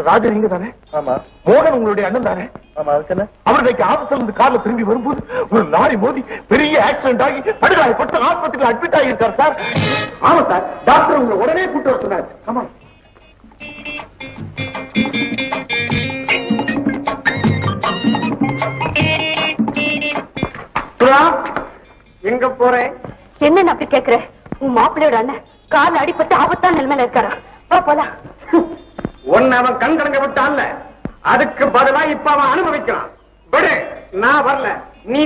ராஜன் நீங்க தானே? ஆமா. மோகன் உங்களுடைய அண்ணன் தானே? ஆமா. அவருக்கு ஆபீஸ்ல இருந்து கார்ல திரும்பி வரும்போது ஒரு லாரி மோதி பெரிய ஆக்சிடென்ட் ஆகி படுகாயப்பட்டு ஆஸ்பத்திரியில் அட்மிட் ஆகியிருக்கார் சார். ஆமா சார், டாக்டர் உங்களை உடனே கூட்டு வர சொன்னார். ஆமா. எங்க போறேன்? என்ன அப்படி கேக்குற? உன் மாப்பிள்ளையோட அண்ணன் கார்ல அடிபட்டு ஆபத்தான நிலைமையில இருக்காரா? போலாம். ஒன்னு அவன் கண் கலங்க விட்டான்ல, அதுக்கு பதிலா இப்ப அவன் அனுபவிக்கிறான். விடு, நான் வரல. நீ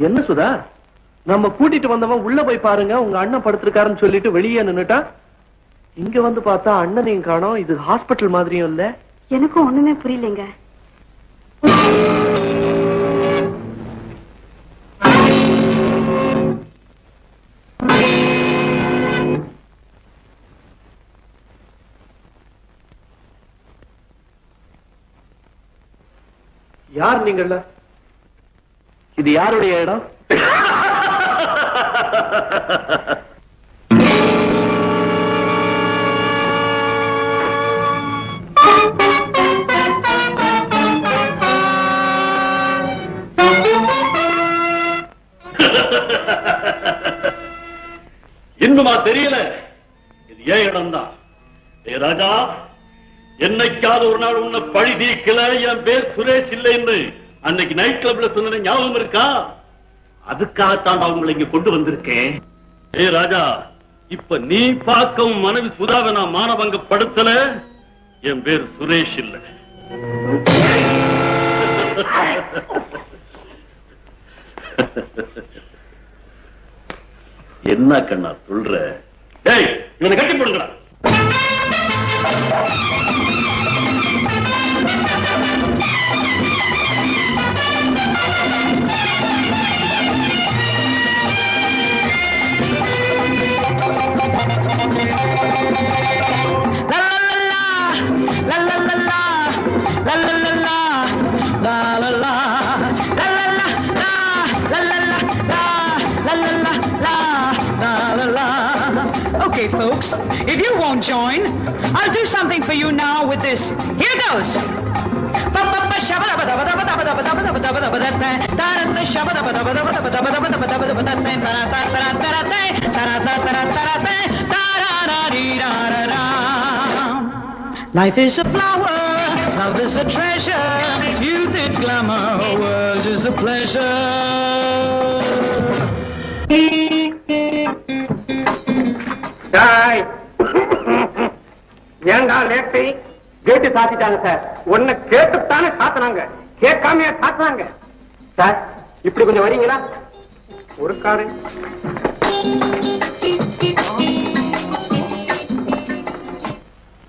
என்ன சுதா, நம்ம கூட்டிட்டு வந்தவன் உள்ள போய் பாருங்க உங்க அண்ணன் படுத்திருக்காருன்னு சொல்லிட்டு வெளியே நின்னுட்டா. இங்க வந்து பார்த்தா அண்ணனையும் காணோம். இது ஹாஸ்பிட்டல் மாதிரியும் இல்ல. எனக்கும் ஒண்ணுமே புரியலைங்க. யார் நீங்கள? இது யாருடைய இடம்? இன்னுமா தெரியல? இது ஏன் இடம் தான். ராஜா, என்னைக்காவது ஒரு நாள் உன்னை பழி தீர்க்கல என் பேர் சுரேஷ் இல்லை என்று அன்னைக்கு நைட் கிளப்ல சொன்ன ஞாபகம் இருக்கா? அதுக்காகத்தான் அவங்களை இங்க கொண்டு வந்திருக்கேன். ராஜா, இப்ப நீ பார்க்கவும் மனைவி சுதாவை நான் மானபங்கப்படுத்தல. என் பேர் சுரேஷ் இல்லை. என்ன கண்ணா சொல்ற? டேய், இவனை கட்டி போடுங்கடா. Okay, folks, if you won't join, I'll do something for you now with this. Here goes. Life is a flower, love is a treasure, youth is glamour, world is a pleasure. ஏண்டா late? கேட்டு சாத்திட்டாங்க sir. ஒன்னு கேட்டுத்தானே சாத்தினாங்க, கேட்காமையா சாத்தினாங்க sir. இப்படி கொஞ்சம் வரீங்களா? ஒரு car.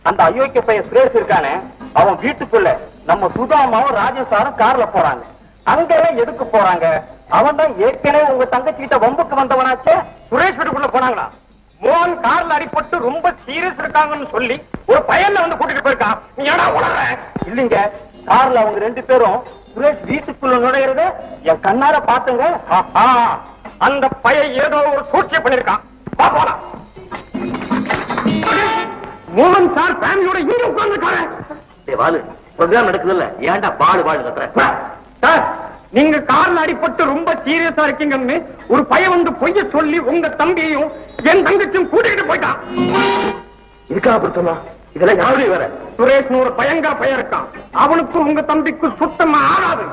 அந்த அயோக்கிய பையன் சுரேஷ் இருக்கானே, அவன் வீட்டுக்குள்ள நம்ம சுதாமாவும் ராஜேஷாரும் கார்ல போறாங்க. அங்க எதுக்கு போறாங்க? அவன் தான் ஏற்கனவே உங்க தங்கச்சி கிட்ட வம்புக்கு வந்தவனாச்சே. சுரேஷ் வீட்டுக்குள்ள போனாங்களா? மோகன் கார்ல அடிபட்டு ரொம்ப சீரியஸ் இருக்காங்கன்னு சொல்லி ஒரு பையனை வந்து கூட்டிட்டு போயிருக்கான். நீ ஏடா உணர்ற? இல்லீங்க, கார்ல அவங்க ரெண்டு பேரும் சுரேஷ் வீட்டுக்குள்ள நுழையிறது என் கண்ணார பாத்துங்க. அந்த பையன் ஏதோ ஒரு சூழ்ச்சி பண்ணிருக்கான். போலாம். மோகன் சார் ஃபேமிலியோட இங்க உட்கார்ந்துருக்காரு. வாலு, ப்ரோக்ராம் நடக்குது இல்ல, ஏன்டா பாடு பாடு கத்துற? சார், நீங்க கார்ல அடிபட்டு ரொம்ப சீரியஸா இருக்கீங்கன்னு ஒரு பையன் வந்து பொய்ய சொல்லி உங்க தம்பியையும் என் தங்கச்சியும் கூட்டிகிட்டு போயிட்டான். இருக்கா அப்படி சொன்னா? இதெல்லாம் யாருடைய வேற? சுரேஷ் ஒரு பயங்கர பையன் இருக்கான். அவனுக்கு உங்க தம்பிக்கு சுத்தமா ஆகாது.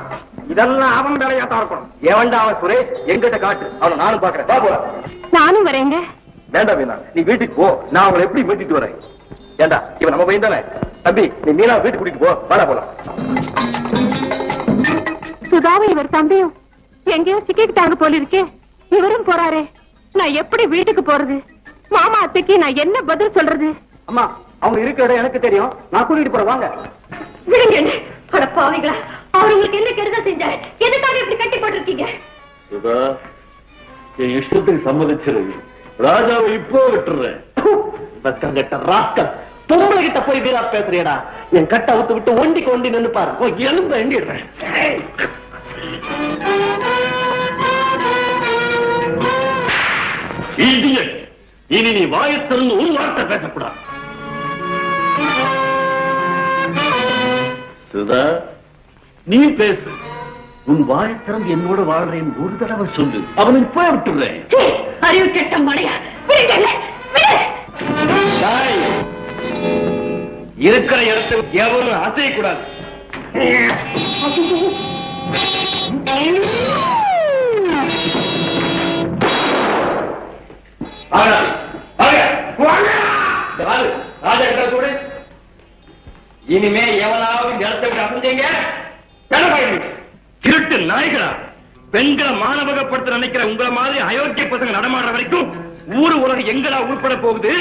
இதெல்லாம் அவன் வேலையா தான் இருக்கணும். ஏவன்டா அவன் சுரேஷ்? எங்கிட்ட காட்டு, அவனை நானும் பாக்குறேன். வா போலாம். நானும் வரேங்க. வேண்டாம் மீனா, நீ வீட்டுக்கு போ, நான் அவங்களை எப்படி மீட்டிட்டு வரேன். ஏண்டா, இவன் நம்ம பையன் தானே. தம்பி, நீ மீனா வீட்டுக்கு கூட்டிட்டு போ. வாடா போலாம். சுதாவை இவர் தம்பியும் எங்கேயோ சிக்கிட்டாங்க போல இருக்கே. இவரும் போறாரே, நான் எப்படி வீட்டுக்கு போறது? மாமா அத்தைக்கு நான் என்ன பதில் சொல்றது? அம்மா அவங்க இருக்கிற இடம் எனக்கு தெரியும், நான் கூட்டிட்டு போறேன், வாங்க. விடுங்க என்ன. அட பாவிங்களா, அவர் உங்களுக்கு என்ன கெடுதல் செஞ்சாரு? எதுக்காக இப்படி கட்டி போட்டிருக்கீங்க? சுதா, என் இஷ்டத்துக்கு சம்மதிச்சிரு. ராஜாவை இப்போ விட்டுறேன். பொம்பளை கிட்ட போய் வீரா பேசுறியடா. என் கட்ட அவுத்து விட்டு ஒண்டிக்கு ஒண்டி நின்னு பாரு. எலும்ப எண்டிடுறேன். இனி நீ வாயத்திலிருந்து ஒரு வார்த்தை பேசக்கூடாது. சுதா, நீ பேசு. உன் வாயத்திறந்து என்னோட வாழ்றேன் ஒரு தடவை சொல்லு, அவனுக்கு போய் விட்டுறேன். அறிவு கெட்ட மடையா, இருக்கிற இடத்துக்கு எவரும் அசையக்கூடாது. ராஜா கிட்ட கூட இனிமே எவனாவது இந்த இடத்தை விட்டு அசைஞ்சீங்க, திருட்டு நாய்களா, பெண்களை மானவகப்படுத்த நினைக்கிற உங்களை மாதிரி அயோக்கிய பசங்க நடமாடுற வரைக்கும் ஊரு உலகம் எங்களா உள்பட போகுது.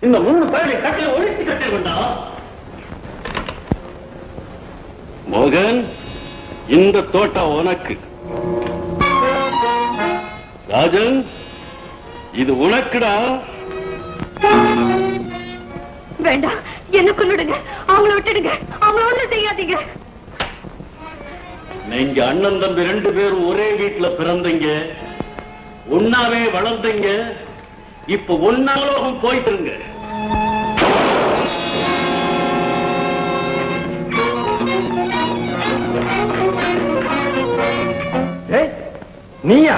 இந்த 3 பேரை கட்டில ஒழித்து கட்டி கொண்டா. மோகன், இந்த தோட்டம் உனக்கு. ராஜன், இது உனக்குடா. வேண்டாம், என்ன கொன்னுடுங்க, அவங்கள விட்டுடுங்க, அவங்கள ஒண்ணு செய்யாதீங்க. நீங்க அண்ணன் தம்பி 2 பேரும் ஒரே வீட்டுல பிறந்தீங்க, ஒன்னாவே வளர்ந்தீங்க. இப்ப ஒன்னாலோகம் போயிட்டுருங்க. நீயா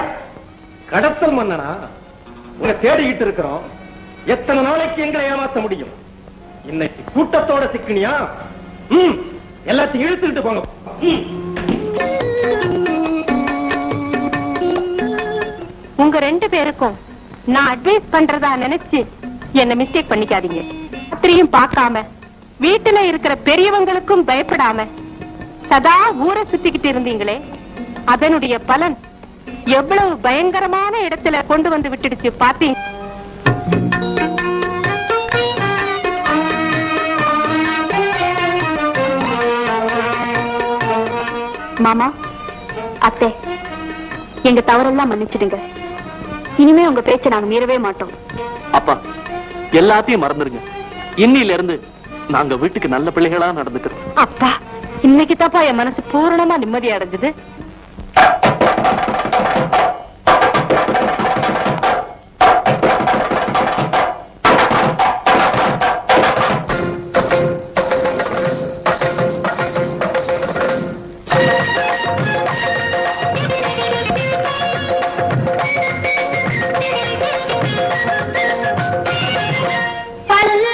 கடத்தல் மன்னனா? உங்களை தேடிக்கிட்டு இருக்கிறோம். எத்தனை நாளைக்கு எங்களை ஏமாத்த முடியும்? இன்னைக்கு கூட்டத்தோட சிக்கினியா? எல்லாத்தையும் இழுத்துக்கிட்டு போங்க. உங்க 2 பேருக்கும் நான் அட்வைஸ் பண்றதா நினைச்சு என்ன மிஸ்டேக் பண்ணிக்காதீங்க. ராத்திரியும் பார்க்காம வீட்டுல இருக்கிற பெரியவங்களுக்கும் பயப்படாம சதா ஊரை சுத்திக்கிட்டு இருந்தீங்களே, அதனுடைய பலன் எவ்வளவு பயங்கரமான இடத்துல கொண்டு வந்து விட்டுடுச்சு பாத்தீங்க. மாமா, அத்தை, எங்க தவறெல்லாம் மன்னிச்சிடுங்க. இனிமே உங்க பேச்சை நாங்க மீறவே மாட்டோம். அப்பா, எல்லாத்தையும் மறந்துருங்க. இன்னில இருந்து நாங்க வீட்டுக்கு நல்ல பிள்ளைகளா நடந்துக்கிறோம். அப்பா, இன்னைக்கு தாப்பா என் மனசு பூரணமா நிம்மதி அடைஞ்சது. பல்ல